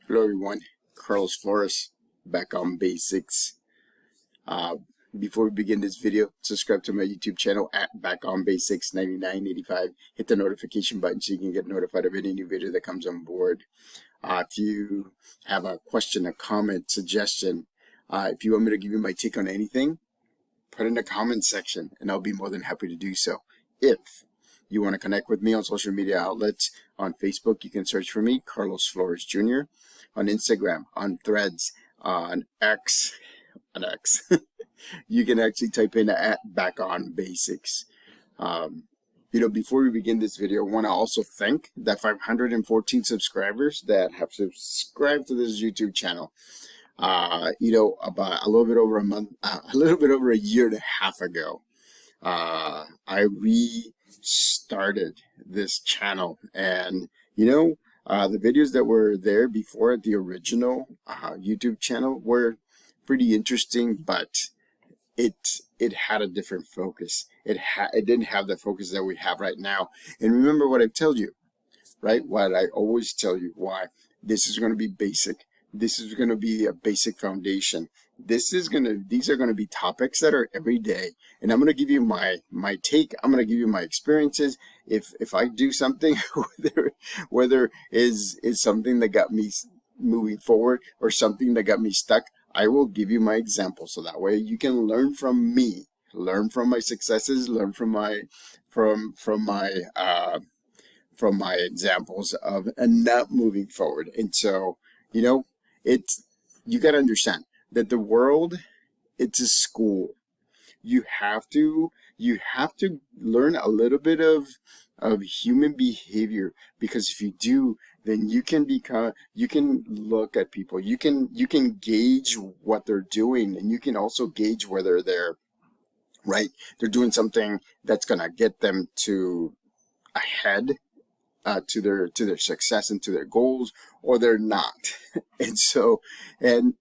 Hello everyone, Carlos Flores back on basics. Before we begin this video, subscribe to my YouTube channel at Back on Basics 9985. Hit the notification button so you can get notified of any new video that comes on board. If you have a question, a comment, suggestion, if you want me to give you my take on anything, put in the comment section and I'll be more than happy to do so. If you want to connect with me on social media outlets, on Facebook, you can search for me, Carlos Flores Jr., on Instagram, on Threads, on X, you can actually type in at Back on Basics. Before we begin this video, I want to also thank the 514 subscribers that have subscribed to this YouTube channel. About a little bit over a year and a half ago, I restarted this channel, and the videos that were there before at the original YouTube channel were pretty interesting, but it had a different focus. It didn't have the focus that we have right now. And remember what I tell you, right? What I always tell you, why this is going to be basic. This is going to be a basic foundation. These are going to be topics that are every day, and I'm going to give you my take. I'm going to give you my experiences. If I do something, whether is something that got me moving forward or something that got me stuck, I will give you my example, so that way you can learn from me, learn from my successes, learn from my examples of not moving forward. And so, you got to understand that the world, it's a school. You have to learn a little bit of human behavior, because if you do, then you can look at people, you can gauge what they're doing, and you can also gauge whether they're doing something that's gonna get them to ahead, to their success and to their goals, or they're not. And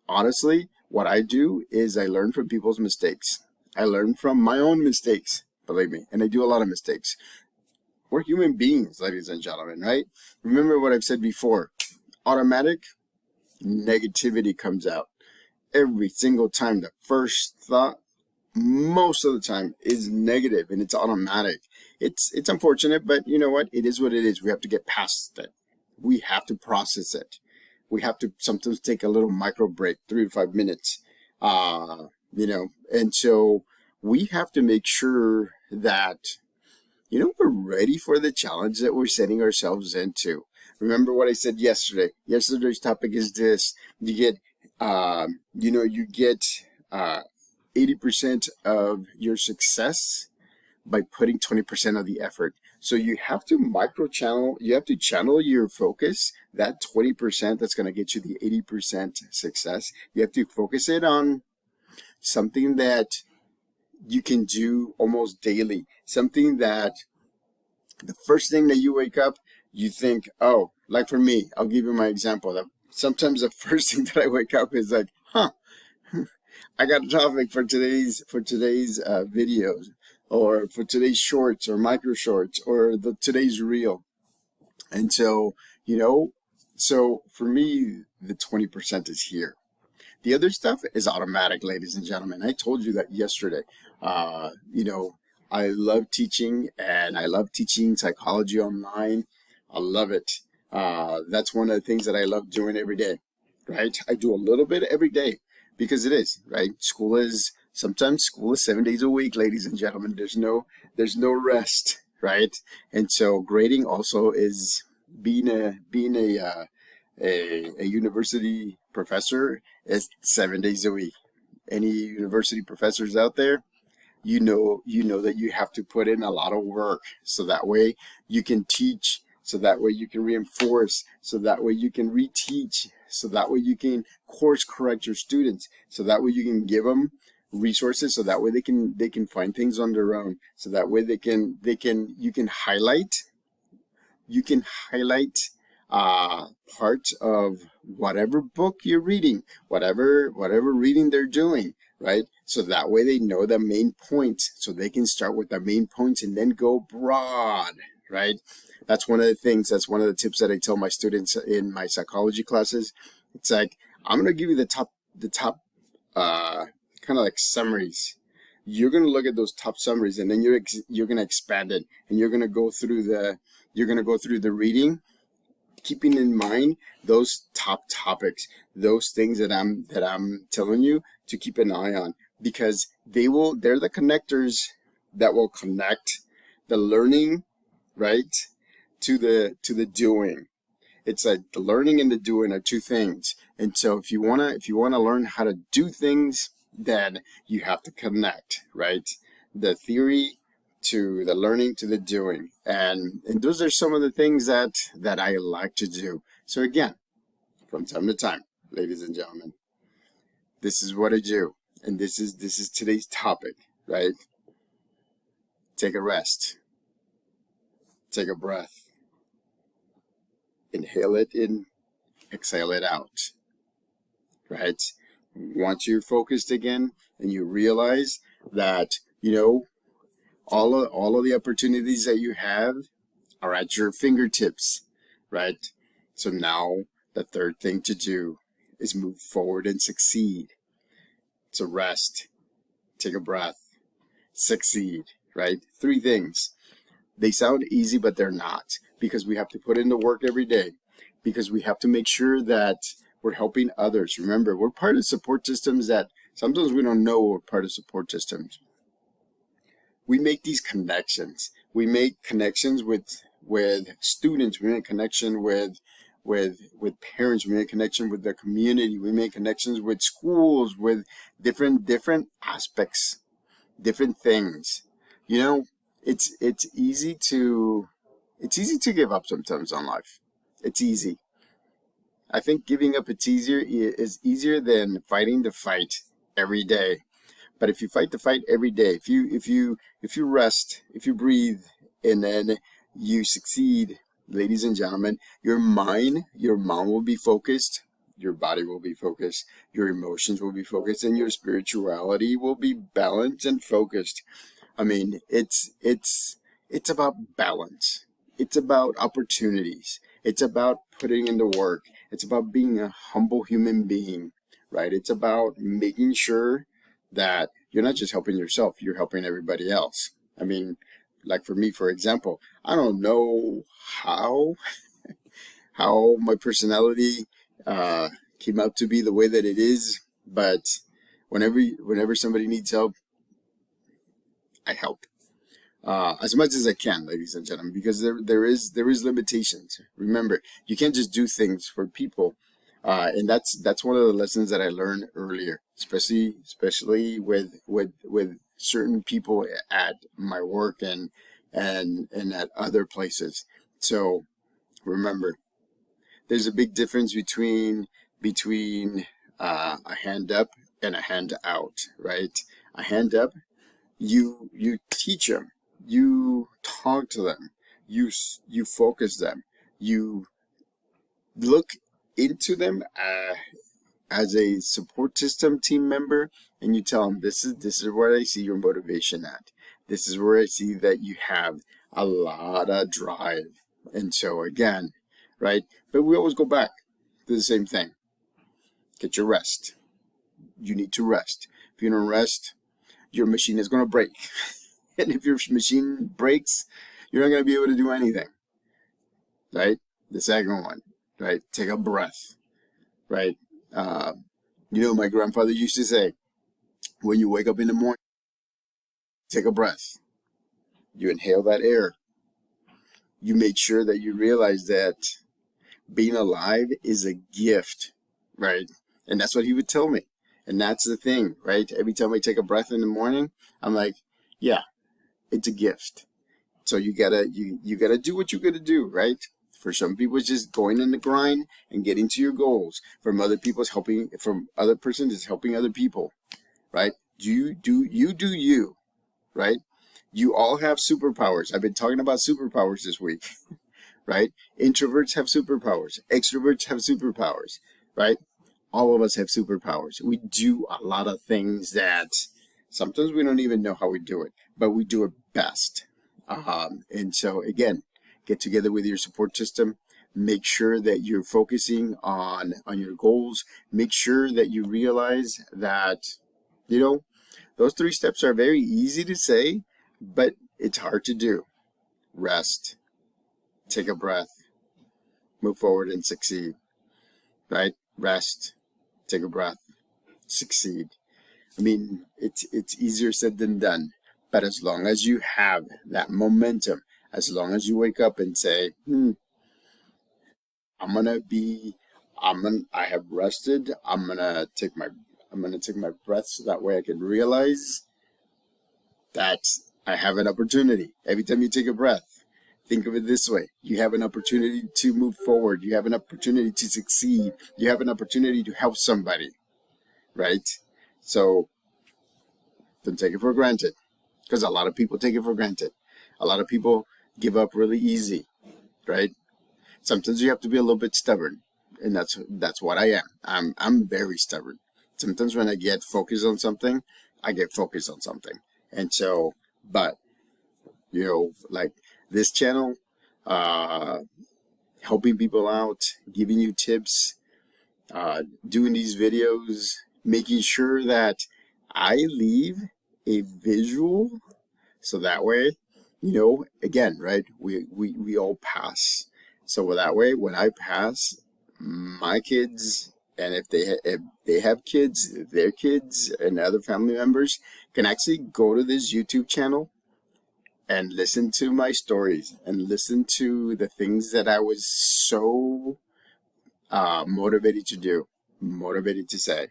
honestly, what I do is I learn from people's mistakes. I learn from my own mistakes, believe me, and I do a lot of mistakes. We're human beings, ladies and gentlemen, right? Remember what I've said before. Automatic negativity comes out every single time. The first thought, most of the time, is negative, and it's automatic. It's unfortunate, but you know what? It is what it is. We have to get past it. We have to process it. We have to sometimes take a little micro break, 3 to 5 minutes, and so we have to make sure that, we're ready for the challenge that we're setting ourselves into. Remember what I said yesterday. Yesterday's topic is this: you get 80% of your success by putting 20% of the effort. So you have to channel your focus, that 20% that's going to get you the 80% success. You have to focus it on something that you can do almost daily. Something that the first thing that you wake up, you think, oh, like for me, I'll give you my example. Sometimes the first thing that I wake up is like, I got a topic for today's videos, or for today's shorts or micro shorts, or today's reel. And so, so for me, the 20% is here. The other stuff is automatic, ladies and gentlemen. I told you that yesterday. I love teaching, and I love teaching psychology online. I love it. That's one of the things that I love doing every day, right? I do a little bit every day, because it is, right? Sometimes school is 7 days a week, ladies and gentlemen. There's no rest, right? And so grading also is being a university professor is 7 days a week. Any university professors out there, you know that you have to put in a lot of work, so that way you can teach, so that way you can reinforce, so that way you can reteach, so that way you can course correct your students, so that way you can give them resources, so that way they can find things on their own, so that way you can highlight parts of whatever book you're reading, whatever reading they're doing, right? So that way they know the main points, so they can start with the main points and then go broad, right? That's one of the things, that's one of the tips that I tell my students in my psychology classes. It's like, I'm going to give you the top kind of like summaries. You're going to look at those top summaries, and then you're going to expand it, and you're going to go through the reading, keeping in mind those top topics, those things that I'm telling you to keep an eye on, because they're the connectors that will connect the learning, right, to the doing. It's like the learning and the doing are two things. And so if you wanna learn how to do things, then you have to connect, right? The theory to the learning to the doing. And those are some of the things that I like to do. So again, from time to time, ladies and gentlemen, this is what I do. And this is today's topic, right? Take a rest. Take a breath. Inhale it in, exhale it out, right? Once you're focused again and you realize that, all of the opportunities that you have are at your fingertips, right? So now the third thing to do is move forward and succeed. So rest, take a breath, succeed, right? Three things. They sound easy, but they're not, because we have to put in the work every day, because we have to make sure that we're helping others. Remember, we're part of support systems that sometimes we don't know we're part of support systems. We make these connections. We make connections with students. We make connection with parents. We make connection with the community. We make connections with schools, with different aspects, different things. It's easy to give up sometimes on life. It's easy. I think giving up is easier than fighting the fight every day. But if you fight the fight every day, if you rest, if you breathe, and then you succeed, ladies and gentlemen, your mind will be focused, your body will be focused, your emotions will be focused, and your spirituality will be balanced and focused. I mean, it's about balance. It's about opportunities. It's about putting in the work. It's about being a humble human being, right? It's about making sure that you're not just helping yourself, you're helping everybody else. I mean, like for me, for example, I don't know how my personality came out to be the way that it is, but whenever somebody needs help, I help. As much as I can, ladies and gentlemen, because there is limitations. Remember, you can't just do things for people, and that's one of the lessons that I learned earlier, especially with certain people at my work and at other places. So remember, there's a big difference between a hand up and a hand out, right? A hand up, you teach them, you talk to them, you focus them, you look into them as a support system team member, and you tell them, this is where I see your motivation at. This is where I see that you have a lot of drive. And so again, right? But we always go back to the same thing. Get your rest. You need to rest. If you don't rest, your machine is going to break. And if your machine breaks, you're not going to be able to do anything, right? The second one, right? Take a breath, right? My grandfather used to say, when you wake up in the morning, take a breath. You inhale that air. You make sure that you realize that being alive is a gift, right? And that's what he would tell me. And that's the thing, right? Every time I take a breath in the morning, I'm like, yeah, it's a gift. So you gotta do what you gotta do, right? For some people, it's just going in the grind and getting to your goals. From other person is helping other people, right? You do you, right? You all have superpowers. I've been talking about superpowers this week, right? Introverts have superpowers. Extroverts have superpowers, right? All of us have superpowers. We do a lot of things that sometimes we don't even know how we do it, but we do it best. And so again, get together with your support system. Make sure that you're focusing on your goals. Make sure that you realize that, you know, those 3 steps are very easy to say, but it's hard to do. Rest, take a breath, move forward and succeed, right? Rest, take a breath, succeed. I mean, it's easier said than done, but as long as you have that momentum, as long as you wake up and say, I have rested, I'm gonna take my breath so that way I can realize that I have an opportunity. Every time you take a breath, think of it this way. You have an opportunity to move forward. You have an opportunity to succeed. You have an opportunity to help somebody, right? So don't take it for granted, because a lot of people take it for granted. A lot of people give up really easy, right? Sometimes you have to be a little bit stubborn, and that's what I am. I'm very stubborn. Sometimes when I get focused on something, I get focused on something. And so, but, like this channel, helping people out, giving you tips, doing these videos, making sure that I leave a visual, so that way, again, right, we all pass. So that way, when I pass, my kids, and if they have kids, their kids and other family members can actually go to this YouTube channel and listen to my stories and listen to the things that I was so motivated to do, motivated to say.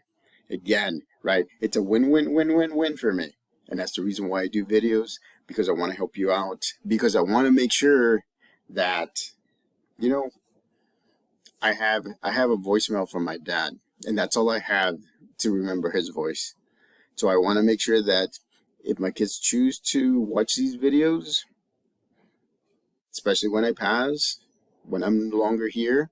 Again, right? It's a win-win-win-win-win for me. And that's the reason why I do videos, because I want to help you out, because I want to make sure that, I have a voicemail from my dad, and that's all I have to remember his voice. So I want to make sure that if my kids choose to watch these videos, especially when I pass, when I'm no longer here,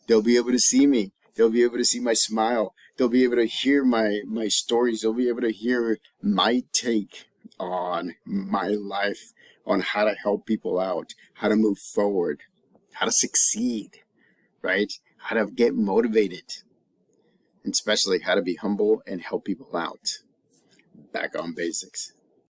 they'll be able to see me. They'll be able to see my smile. They'll be able to hear my stories. They'll be able to hear my take on my life, on how to help people out, how to move forward, how to succeed, right? How to get motivated, and especially how to be humble and help people out. Back on basics.